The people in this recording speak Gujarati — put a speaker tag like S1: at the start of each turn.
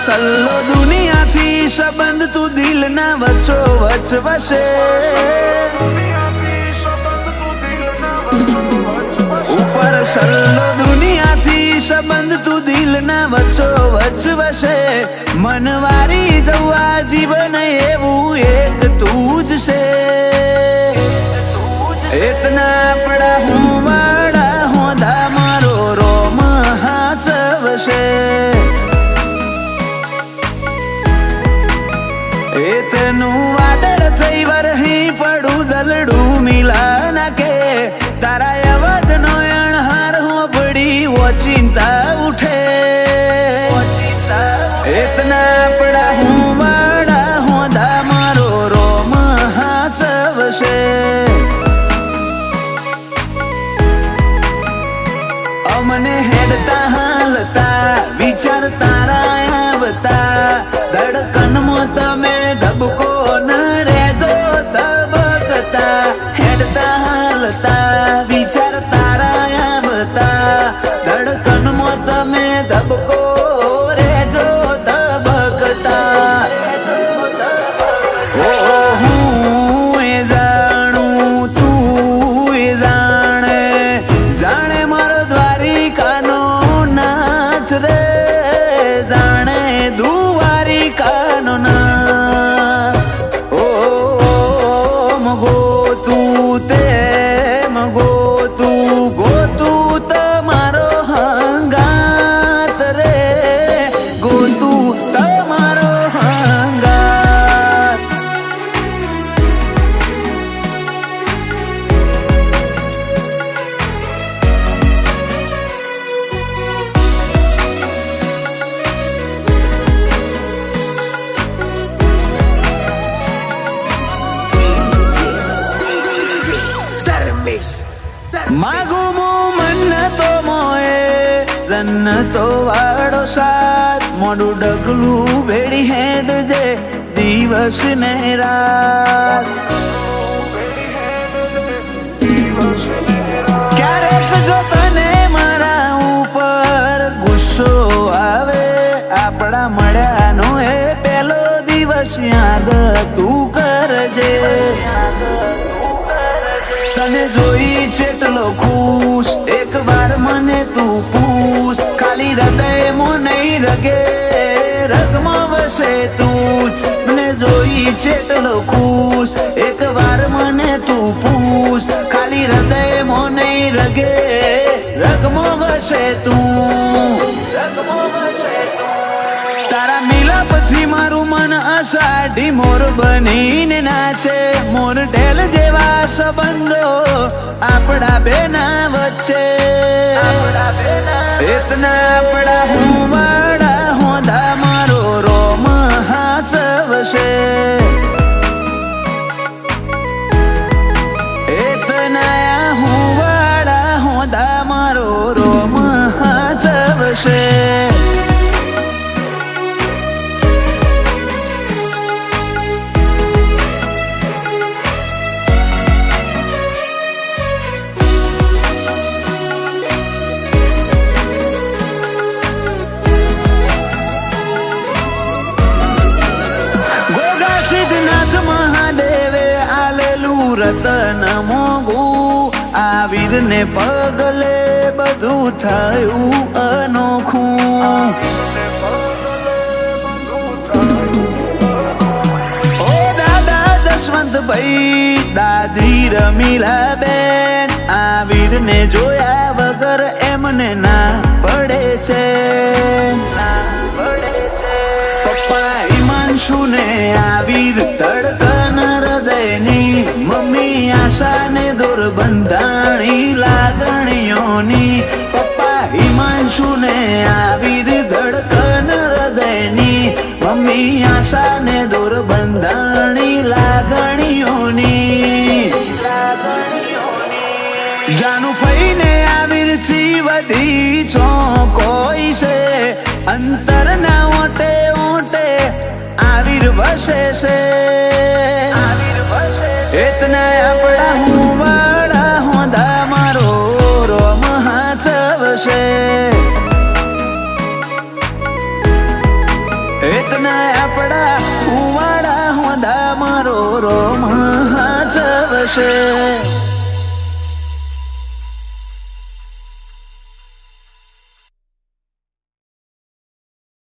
S1: સલ્લો દુનિયાથી સંબંધ તું દિલના વચ્ચો વચ વસે ઉપર સલ્લો દુનિયાથી સંબંધ તું દિલના વચ્ચો વચ વસે મનવારી જવા જીવન એવું એક તું જ છે इतना पड़ा हूँ वाड़ा होदा मारो रोम हाचवशे इतनु वादळ થઈ વરહી પડું દલડું મિલા ના કે તારા અવાજ નો અણહાર હો પડી વો ચિંતા ઉઠે इतना पड़ा हूँ वाड़ा होदा मारो रोम हाचवशे મને હેડતા હાલતા વિચાર તારા આવતા ધડકનમાં તમે ધબકો ન રહેજો ધબકતા હેડતા હાલતા વિચાર તારા આવતા ધડકનમાં તમે ધબકો રહેજો ધબકતા ઓ હું એ જાણું તું એ જાણે જાણે મારો દ્વારિકાનો નાથ રે જાણે દ્વારિકાનો નાથ ઓ મગો તું તે મગો તું ગોતું તમારો હંગાત રે ગોતું તમારો હંગાત માગું હું મન્નતો મોએ જન્નતો વાળો સાથ મોડું ડગલું ભેડી હેડ જે દિવસ ને રાત ક્યારેક જો તને મારા ઉપર ગુસ્સો આવે આપણા મળ્યાનો એ પહેલો દિવસ યાદ તું કરજે તને જોઈ ચેટલો ખુશ એક વાર મને તું પૂછ ખાલી હૃદયમાં નહીં રગે રગમાં વસે તું મને જોઈ ચેટલો ખુશ એક વાર મને તું પૂછ ખાલી હૃદયમાં નહીં રગે રગમાં વસે તું તારા મિલાપથી મારું મન અષાઢી મોર બનીને નાચે મોર ઢેલ જેવા સંબંધો આપણા બેના વચ્ચે इतना पड़ा हूँ वाड़ा होदा मारो रोम हाचवशे इतना हूँ वाड़ा होदा मारो रोम हाचवशे રતન મોગું આ વીરને પગલે બધું થયું અનોખું ઓ દાદા જશવંતભાઈ દાદી રમીલા બેન આ વીરને જોયા વગર એમને ના પડે છે પપ્પા હિમાંશુને આ વીર ધડકન હૃદયની મમ્મી આશાને દોર બંધાણી લાગણીઓની પપ્પા હિમાંશુને આ વીર ધડકન હૃદયની મમ્મી આશાને દોર બંધાણી લાગણીઓની જાનું ફઈને આ વીરથી વધી ચોકોઈ છે અંતરના ઓટે ઓટે આ વીર વસે છે इतना अपड़ा हूँ वाड़ा होदा मारो रोम हाचवशे આવશે.